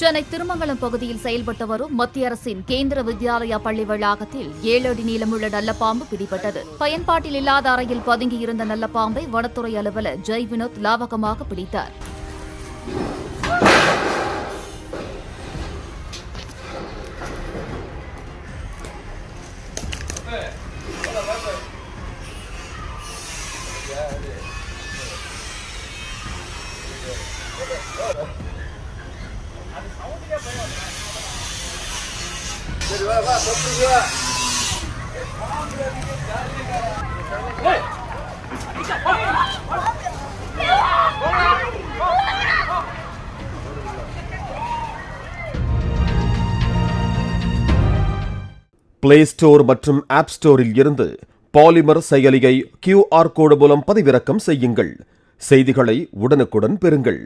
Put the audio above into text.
சென்னை திருமங்கலம் பகுதியில் செயல்பட்டு வரும் மத்திய அரசின் கேந்திர வித்யாலயா பள்ளி வளாகத்தில் 7 அடி நீளமுள்ள நல்லபாம்பு பிடிபட்டது. பயன்பாட்டில் இல்லாத அறையில் பதுங்கியிருந்த நல்லபாம்பை வனத்துறை அலுவலர் ஜெய் வினோத் லாவகமாக பிடித்தார். பிளே ஸ்டோர் மற்றும் ஆப் ஸ்டோரில் இருந்து பாலிமர் செயலியை QR கோடு மூலம் பதிவிறக்கம் செய்யுங்கள். செய்திகளை உடனுக்குடன் பெறுங்கள்.